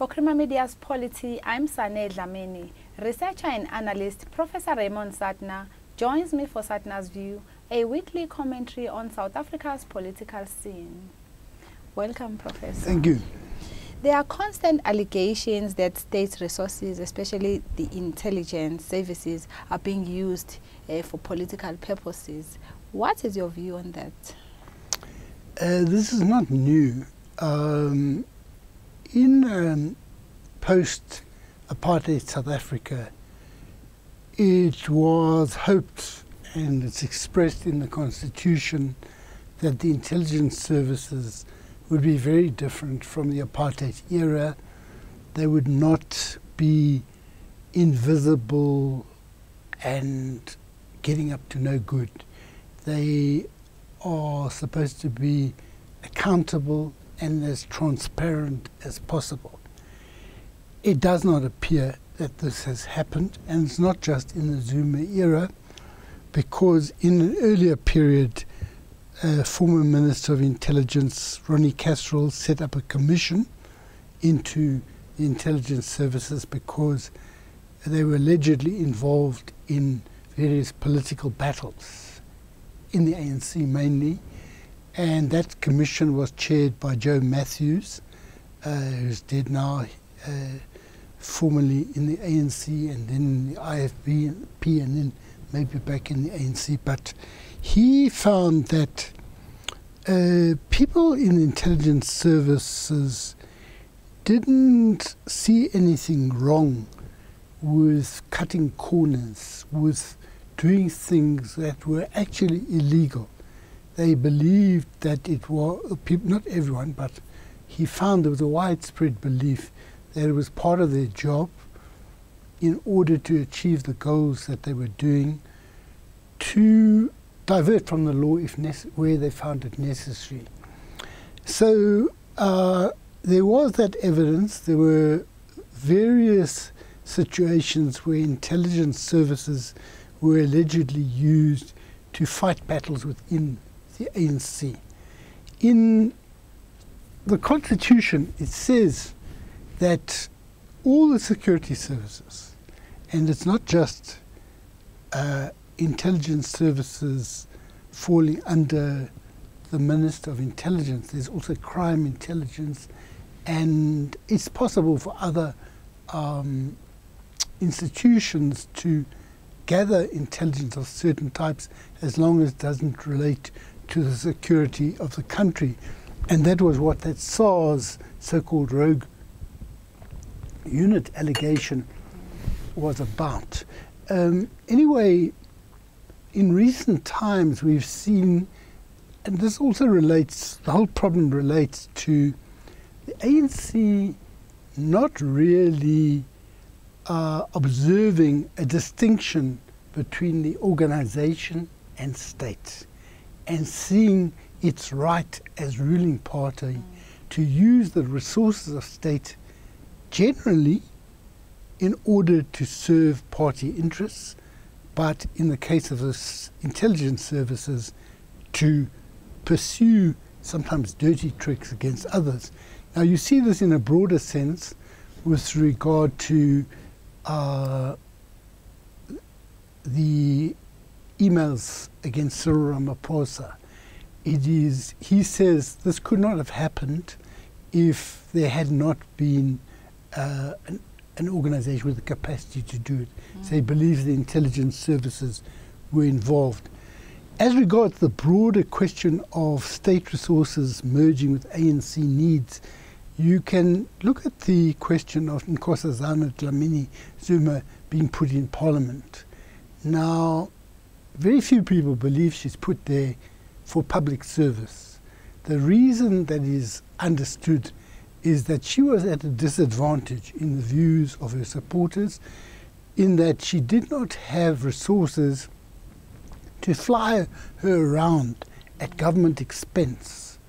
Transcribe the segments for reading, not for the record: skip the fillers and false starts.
For Creamer Media's Polity, I'm Sane Dhlamini. Researcher and analyst Professor Raymond Suttner joins me for Suttner's View, a weekly commentary on South Africa's political scene. Welcome, Professor. Thank you. There are constant allegations that state resources, especially the intelligence services, are being used for political purposes. What is your view on that? This is not new. In post-apartheid South Africa, it was hoped, and it's expressed in the Constitution, that the intelligence services would be very different from the apartheid era. They would not be invisible and getting up to no good. They are supposed to be accountable and as transparent as possible. It does not appear that this has happened, and it's not just in the Zuma era, because in an earlier period, former Minister of Intelligence Ronnie Kasril set up a commission into the intelligence services because they were allegedly involved in various political battles in the ANC mainly, and that commission was chaired by Joe Matthews, who's dead now, formerly in the ANC and then in the IFP and then maybe back in the ANC. But he found that people in intelligence services didn't see anything wrong with cutting corners, with doing things that were actually illegal. They believed that it was, not everyone, but he found there was a widespread belief that it was part of their job in order to achieve the goals that they were doing, to divert from the law if where they found it necessary. So there was that evidence. There were various situations where intelligence services were allegedly used to fight battles within the ANC. In the Constitution, it says that all the security services, and it's not just intelligence services falling under the Minister of Intelligence, there's also crime intelligence, and it's possible for other institutions to gather intelligence of certain types as long as it doesn't relate to the security of the country. And that was what that SARS so-called rogue unit allegation was about. Anyway, in recent times we've seen, and this also relates, the whole problem relates to the ANC not really observing a distinction between the organization and state, and seeing its right as ruling party to use the resources of state generally in order to serve party interests, but in the case of the intelligence services, to pursue sometimes dirty tricks against others. Now you see this in a broader sense with regard to the emails against Cyril Ramaphosa. He says this could not have happened if there had not been an organization with the capacity to do it. So he believes the intelligence services were involved. As regards the broader question of state resources merging with ANC needs, you can look at the question of Nkosazana Dhlamini Zuma being put in Parliament. Now, very few people believe she's put there for public service. The reason that is understood is that she was at a disadvantage in the views of her supporters, in that she did not have resources to fly her around at government expense.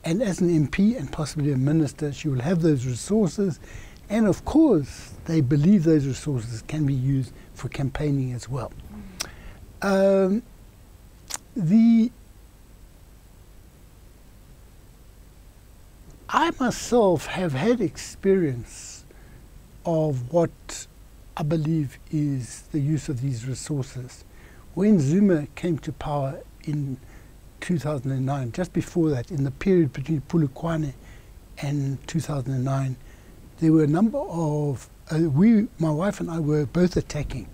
And as an MP and possibly a minister, she will have those resources. And of course, they believe those resources can be used for campaigning as well. I myself have had experience of what I believe is the use of these resources. When Zuma came to power in 2009, just before that, in the period between Polokwane and 2009, there were a number of, my wife and I were both attacking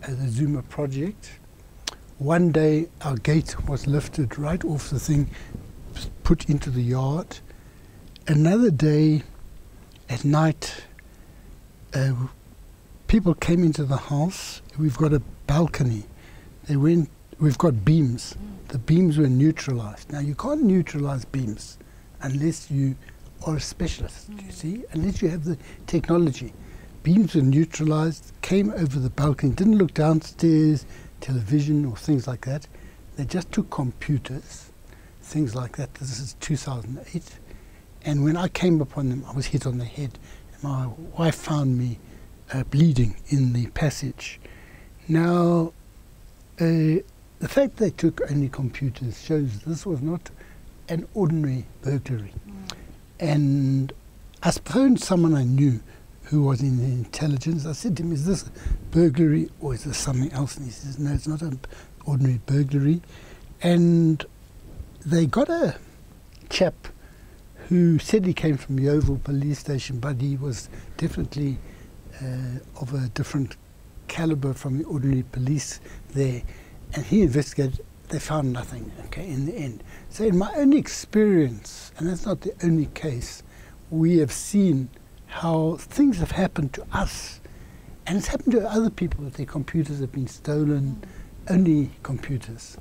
the Zuma project. One day our gate was lifted right off the thing, put into the yard. Another day at night, people came into the house. We've got a balcony. We've got beams. The beams were neutralized. Now you can't neutralize beams unless you are a specialist, you see, unless you have the technology. Beams were neutralized, came over the balcony, didn't look downstairs, television or things like that. They just took computers, things like that. This is 2008. And when I came upon them, I was hit on the head. And my wife found me bleeding in the passage. Now, the fact they took only computers shows this was not an ordinary burglary. And I phoned someone I knew who was in the intelligence. I said to him, is this burglary or is this something else? And he says, no, it's not an ordinary burglary. And they got a chap who said he came from Yeovil police station, but he was definitely of a different caliber from the ordinary police there. And he investigated. They found nothing, okay, in the end. So in my own experience, and that's not the only case, we have seen how things have happened to us. And it's happened to other people that their computers have been stolen, only computers.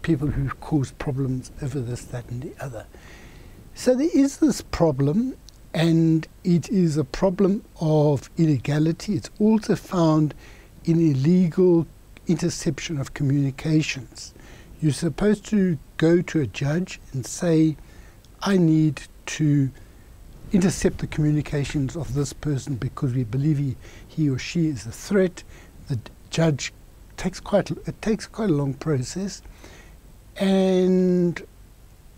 People who cause problems over this, that and the other. So there is this problem, and it is a problem of illegality. It's also found in illegal interception of communications. You're supposed to go to a judge and say, I need to intercept the communications of this person because we believe he or she is a threat. The judge takes quite a long process. And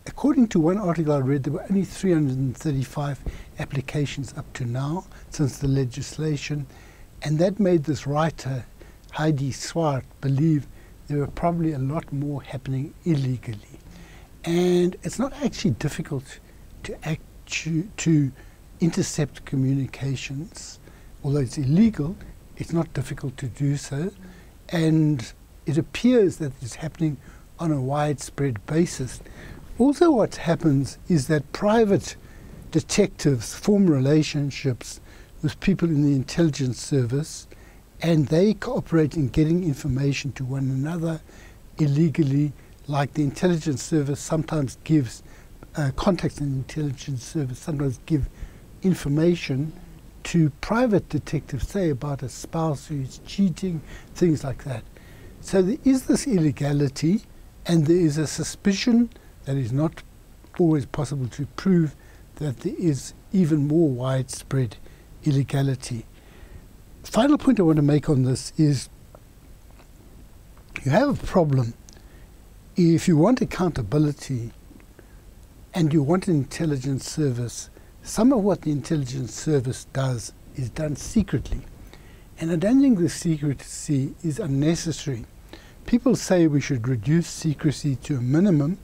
according to one article I read, there were only 335 applications up to now since the legislation. And that made this writer, Heidi Swart, believe there were probably a lot more happening illegally. And it's not actually difficult to intercept communications. Although it's illegal, it's not difficult to do so. And it appears that it's happening on a widespread basis. Also what happens is that private detectives form relationships with people in the intelligence service, and they cooperate in getting information to one another illegally, like the intelligence service sometimes gives contacts in the intelligence service, sometimes give information to private detectives, say about a spouse who's cheating, things like that. So there is this illegality, and there is a suspicion that is not always possible to prove that there is even more widespread illegality. Final point I want to make on this is you have a problem if you want accountability and you want an intelligence service. Some of what the intelligence service does is done secretly, and I don't think the secrecy is unnecessary. People say we should reduce secrecy to a minimum,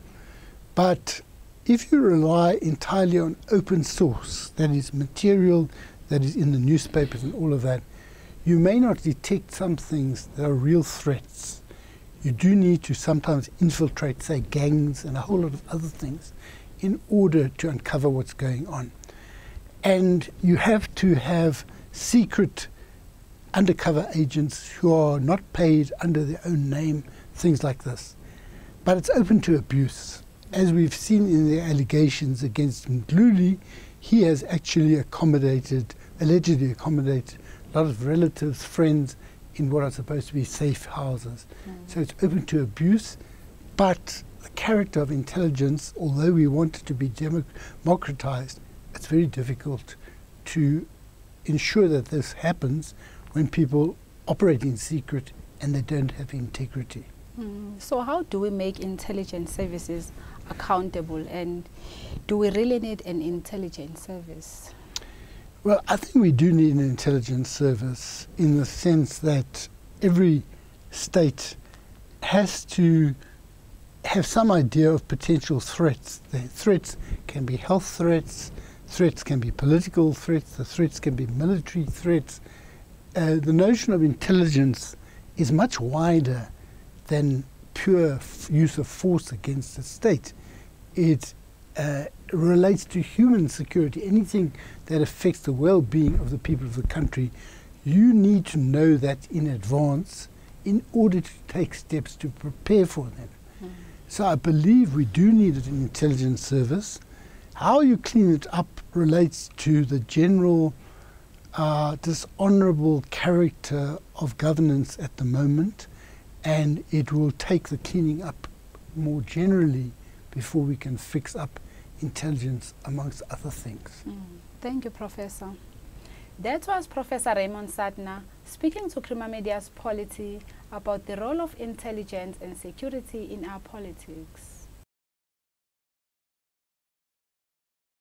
but if you rely entirely on open source, that is material that is in the newspapers and all of that, you may not detect some things that are real threats. You do need to sometimes infiltrate, say, gangs and a whole lot of other things in order to uncover what's going on. And you have to have secret undercover agents who are not paid under their own name, things like this. But it's open to abuse. As we've seen in the allegations against Dhlamini, he has actually allegedly accommodated a lot of relatives, friends, in what are supposed to be safe houses. So it's open to abuse, but the character of intelligence, although we want it to be democratized, it's very difficult to ensure that this happens when people operate in secret and they don't have integrity. So how do we make intelligence services accountable? And do we really need an intelligence service? Well, I think we do need an intelligence service in the sense that every state has to have some idea of potential threats. The threats can be health threats, threats can be political threats, the threats can be military threats. The notion of intelligence is much wider than pure use of force against the state. It relates to human security, anything that affects the well-being of the people of the country. You need to know that in advance in order to take steps to prepare for them. So I believe we do need an intelligence service. How you clean it up relates to the general dishonourable character of governance at the moment, and it will take the cleaning up more generally before we can fix up intelligence, amongst other things. Thank you, Professor. That was Professor Raymond Suttner speaking to Crima Media's Polity about the role of intelligence and security in our politics.